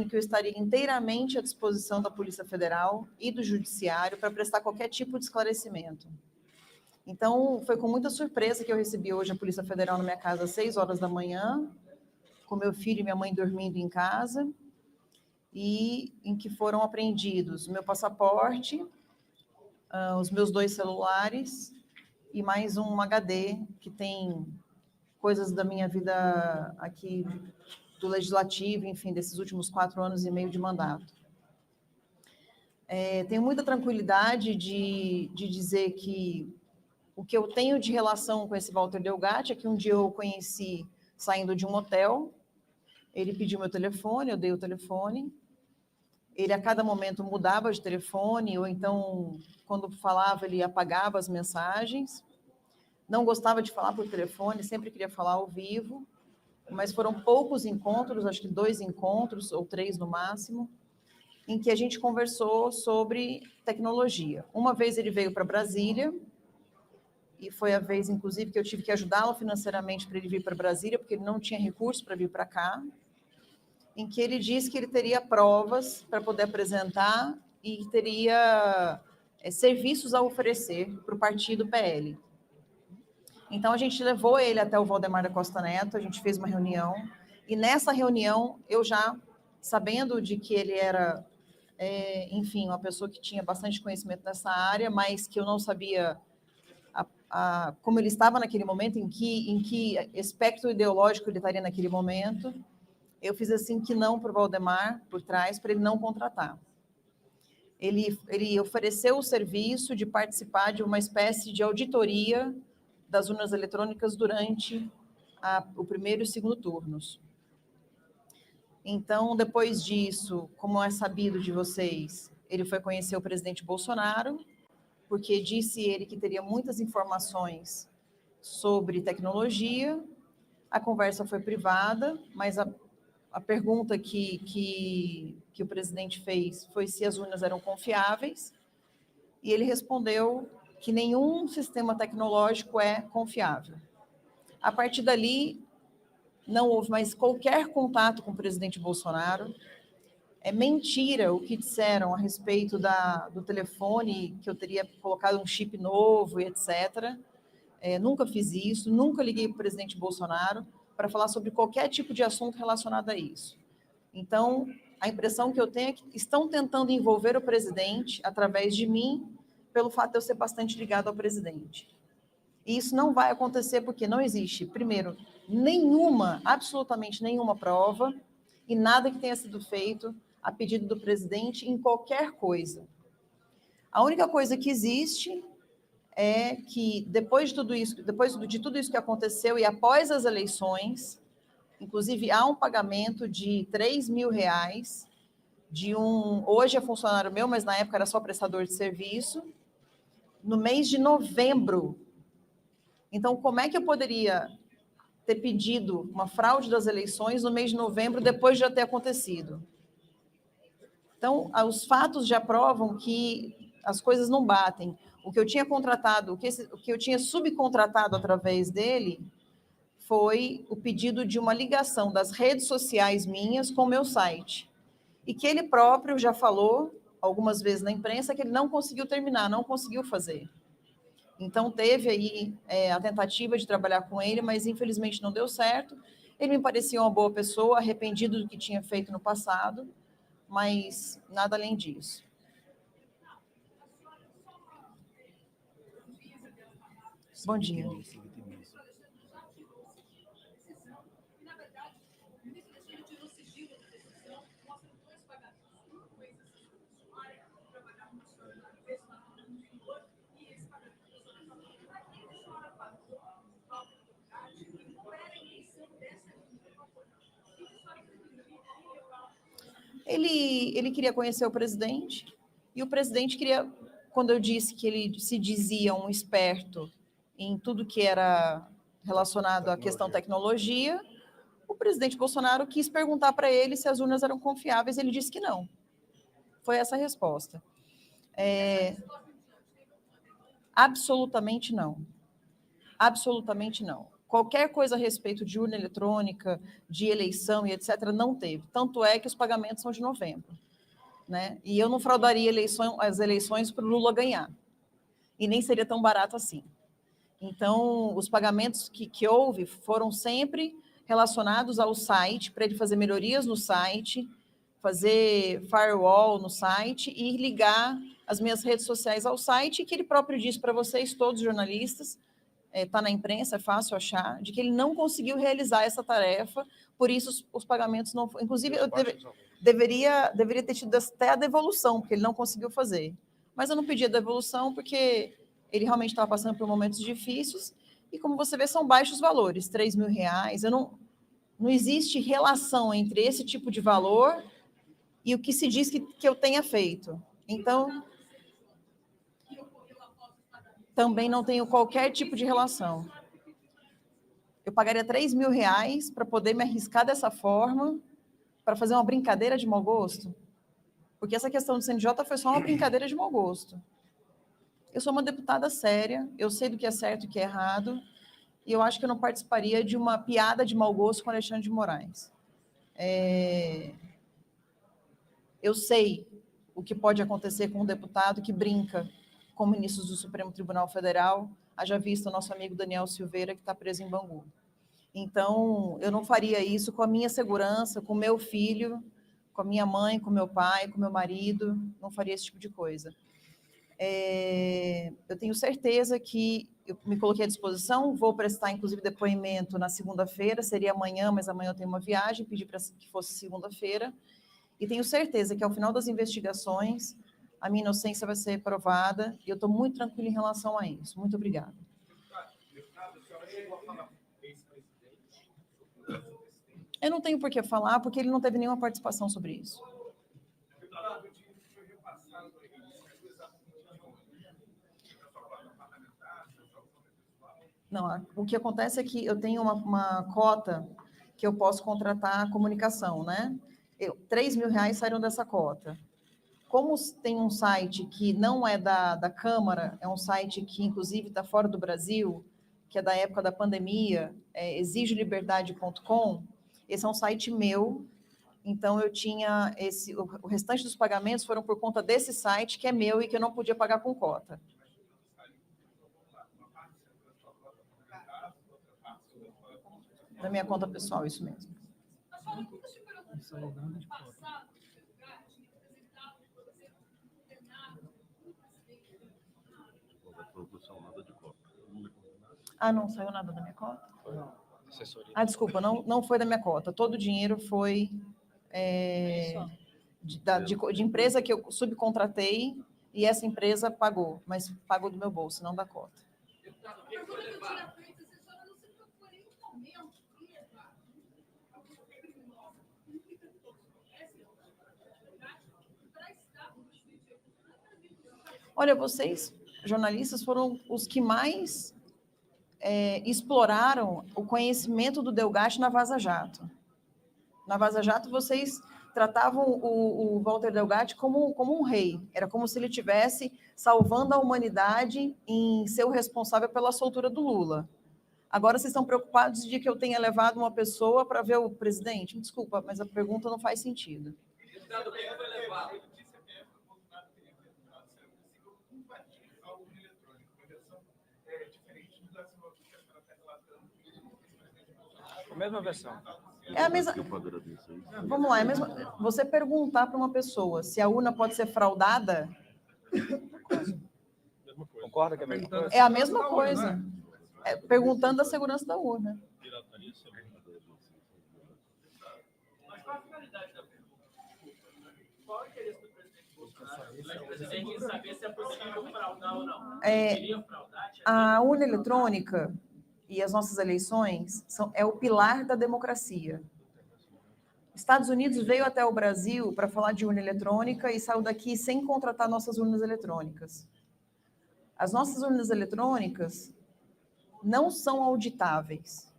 que eu estaria inteiramente à disposição da Polícia Federal e do Judiciário para prestar qualquer tipo de esclarecimento. Então, foi com muita surpresa que eu recebi hoje a Polícia Federal na minha casa às 6 horas da manhã, com meu filho e minha mãe dormindo em casa, e em que foram apreendidos meu passaporte, os meus 2 celulares e mais um HD que tem coisas da minha vida aqui do Legislativo, enfim, desses últimos 4 anos e meio de mandato. Tenho muita tranquilidade de dizer que o que eu tenho de relação com esse Walter Delgatti é que um dia eu o conheci saindo de um hotel, ele pediu meu telefone, eu dei o telefone, ele a cada momento mudava de telefone, ou então, quando falava, ele apagava as mensagens, não gostava de falar por telefone, sempre queria falar ao vivo, mas foram poucos encontros, acho que 2 encontros, ou 3 no máximo, em que a gente conversou sobre tecnologia. Uma vez ele veio para Brasília, e foi a vez, inclusive, que eu tive que ajudá-lo financeiramente para ele vir para Brasília, porque ele não tinha recurso para vir para cá, em que ele disse que ele teria provas para poder apresentar e teria serviços a oferecer para o partido PL. Então, a gente levou ele até o Valdemar da Costa Neto, a gente fez uma reunião, e nessa reunião, eu já, sabendo de que ele era, enfim, uma pessoa que tinha bastante conhecimento nessa área, mas que eu não sabia como ele estava naquele momento, em que espectro ideológico ele estaria naquele momento, eu fiz assim que não para o Valdemar, por trás, para ele não contratar. Ele ofereceu o serviço de participar de uma espécie de auditoria das urnas eletrônicas durante o primeiro e o segundo turnos. Então, depois disso, como é sabido de vocês, ele foi conhecer o presidente Bolsonaro, porque disse ele que teria muitas informações sobre tecnologia. A conversa foi privada, mas a pergunta que o presidente fez foi se as urnas eram confiáveis, e ele respondeu que nenhum sistema tecnológico é confiável. A partir dali, não houve mais qualquer contato com o presidente Bolsonaro. É mentira o que disseram a respeito do telefone, que eu teria colocado um chip novo e etc. Nunca fiz isso, nunca liguei para o presidente Bolsonaro para falar sobre qualquer tipo de assunto relacionado a isso. Então, a impressão que eu tenho é que estão tentando envolver o presidente, através de mim, pelo fato de eu ser bastante ligado ao presidente. E isso não vai acontecer porque não existe, primeiro, absolutamente nenhuma prova e nada que tenha sido feito a pedido do presidente em qualquer coisa. A única coisa que existe é que depois de tudo isso que aconteceu e após as eleições, inclusive há um pagamento de R$3.000 de hoje é funcionário meu, mas na época era só prestador de serviço, no mês de novembro. Então, como é que eu poderia ter pedido uma fraude das eleições no mês de novembro, depois de já ter acontecido? Então, os fatos já provam que as coisas não batem. O que eu tinha contratado, o que eu tinha subcontratado através dele, foi o pedido de uma ligação das redes sociais minhas com o meu site. E que ele próprio já falou, algumas vezes na imprensa, que ele não conseguiu terminar, não conseguiu fazer. Então, teve aí a tentativa de trabalhar com ele, mas infelizmente não deu certo. Ele me parecia uma boa pessoa, arrependido do que tinha feito no passado, mas nada além disso. Bom dia. Ele queria conhecer o presidente, e o presidente queria, quando eu disse que ele se dizia um esperto em tudo que era relacionado à questão tecnologia, o presidente Bolsonaro quis perguntar para ele se as urnas eram confiáveis, ele disse que não. Foi essa a resposta. Absolutamente não. Absolutamente não. Qualquer coisa a respeito de urna eletrônica, de eleição e etc., não teve. Tanto é que os pagamentos são de novembro. Né? E eu não fraudaria as eleições para o Lula ganhar. E nem seria tão barato assim. Então, os pagamentos que houve foram sempre relacionados ao site, para ele fazer melhorias no site, fazer firewall no site e ligar as minhas redes sociais ao site, que ele próprio disse para vocês, todos os jornalistas, está na imprensa, é fácil achar, de que ele não conseguiu realizar essa tarefa, por isso os pagamentos não... Inclusive, eu deveria ter tido até a devolução, porque ele não conseguiu fazer. Mas eu não pedi a devolução, porque ele realmente estava passando por momentos difíceis, e como você vê, são baixos valores, R$3.000. Não existe relação entre esse tipo de valor e o que se diz que eu tenha feito. Então, também não tenho qualquer tipo de relação. Eu pagaria R$3.000 para poder me arriscar dessa forma, para fazer uma brincadeira de mau gosto? Porque essa questão do CNJ foi só uma brincadeira de mau gosto. Eu sou uma deputada séria, eu sei do que é certo e o que é errado, e eu acho que eu não participaria de uma piada de mau gosto com Alexandre de Moraes. Eu sei o que pode acontecer com um deputado que brinca com ministros do Supremo Tribunal Federal, haja visto o nosso amigo Daniel Silveira, que está preso em Bangu. Então, eu não faria isso com a minha segurança, com o meu filho, com a minha mãe, com o meu pai, com o meu marido, não faria esse tipo de coisa. Eu tenho certeza que eu me coloquei à disposição, vou prestar, inclusive, depoimento na segunda-feira, seria amanhã, mas amanhã eu tenho uma viagem, pedi para que fosse segunda-feira, e tenho certeza que, ao final das investigações, a minha inocência vai ser provada, e eu estou muito tranquila em relação a isso. Muito obrigada. Eu não tenho por que falar, porque ele não teve nenhuma participação sobre isso. Não, o que acontece é que eu tenho uma cota que eu posso contratar a comunicação, né? R$3.000 saíram dessa cota. Como tem um site que não é da Câmara, é um site que, inclusive, está fora do Brasil, que é da época da pandemia, exigeliberdade.com, esse é um site meu, então eu tinha o restante dos pagamentos foram por conta desse site, que é meu e que eu não podia pagar com cota. Da minha conta pessoal, isso mesmo. Ah, não saiu nada da minha cota? Ah, desculpa, não foi da minha cota. Todo o dinheiro foi de empresa que eu subcontratei e essa empresa pagou, mas pagou do meu bolso, não da cota. Olha, vocês, jornalistas, foram os que mais exploraram o conhecimento do Delgatti na Vaza Jato. Na Vaza Jato, vocês tratavam o Walter Delgatti como um rei. Era como se ele estivesse salvando a humanidade em ser o responsável pela soltura do Lula. Agora vocês estão preocupados de que eu tenha levado uma pessoa para ver o presidente? Me desculpa, mas a pergunta não faz sentido. A mesma versão. É a mesma. Vamos lá, é mesmo. Você perguntar para uma pessoa se a urna pode ser fraudada. Concorda que é a mesma coisa? É a mesma coisa. Perguntando da segurança da urna. Qual o interesse do presidente Bolsonaro? O presidente quer saber se é possível fraudar ou não. A urna eletrônica e as nossas eleições é o pilar da democracia. Estados Unidos veio até o Brasil para falar de urna eletrônica e saiu daqui sem contratar nossas urnas eletrônicas. As nossas urnas eletrônicas não são auditáveis.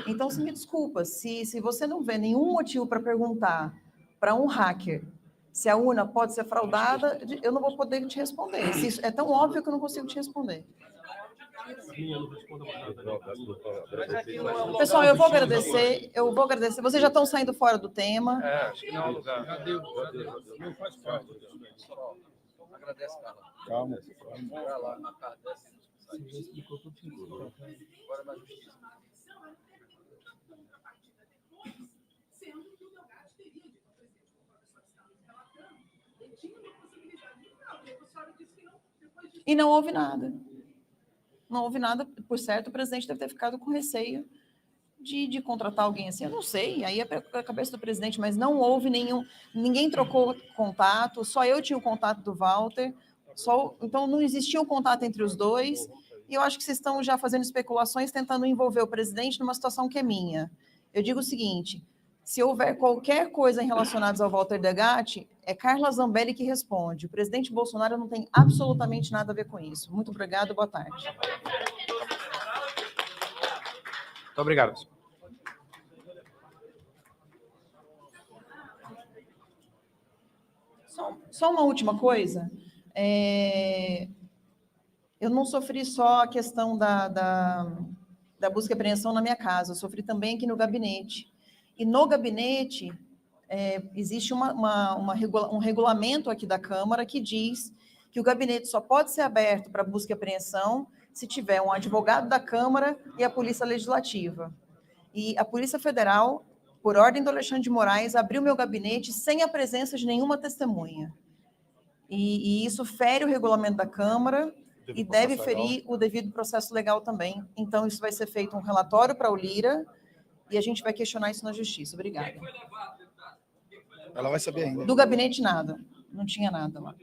Então, se me desculpa, se você não vê nenhum motivo para perguntar para um hacker se a urna pode ser fraudada, eu não vou poder te responder. Se isso é tão óbvio que eu não consigo te responder. Mas aqui não é o lugar. Pessoal, eu vou agradecer. Vocês já estão saindo fora do tema. Acho que não é o lugar. Já deu. Não faz parte. Agradece, Carla. Calma. Vai lá, na cara dessa. Você já explicou tudo. Agora na justiça. E não houve nada. Não houve nada, por certo, o presidente deve ter ficado com receio de contratar alguém assim. Eu não sei, aí é a cabeça do presidente, mas não houve ninguém trocou contato, só eu tinha o contato do Walter, então não existia um contato entre os dois, e eu acho que vocês estão já fazendo especulações, tentando envolver o presidente numa situação que é minha. Eu digo o seguinte, se houver qualquer coisa relacionada ao Walter Delgatti, é Carla Zambelli que responde. O presidente Bolsonaro não tem absolutamente nada a ver com isso. Muito obrigado, boa tarde. Muito obrigado. Só uma última coisa. Eu não sofri só a questão da busca e apreensão na minha casa, eu sofri também aqui no gabinete. E no gabinete existe um regulamento aqui da Câmara que diz que o gabinete só pode ser aberto para busca e apreensão se tiver um advogado da Câmara e a Polícia Legislativa. E a Polícia Federal, por ordem do Alexandre de Moraes, abriu meu gabinete sem a presença de nenhuma testemunha. E isso fere o regulamento da Câmara e deve ferir o devido processo legal também. Então, isso vai ser feito um relatório para o Lira e a gente vai questionar isso na Justiça. Obrigada. Ela vai saber ainda. Do gabinete, nada. Não tinha nada lá.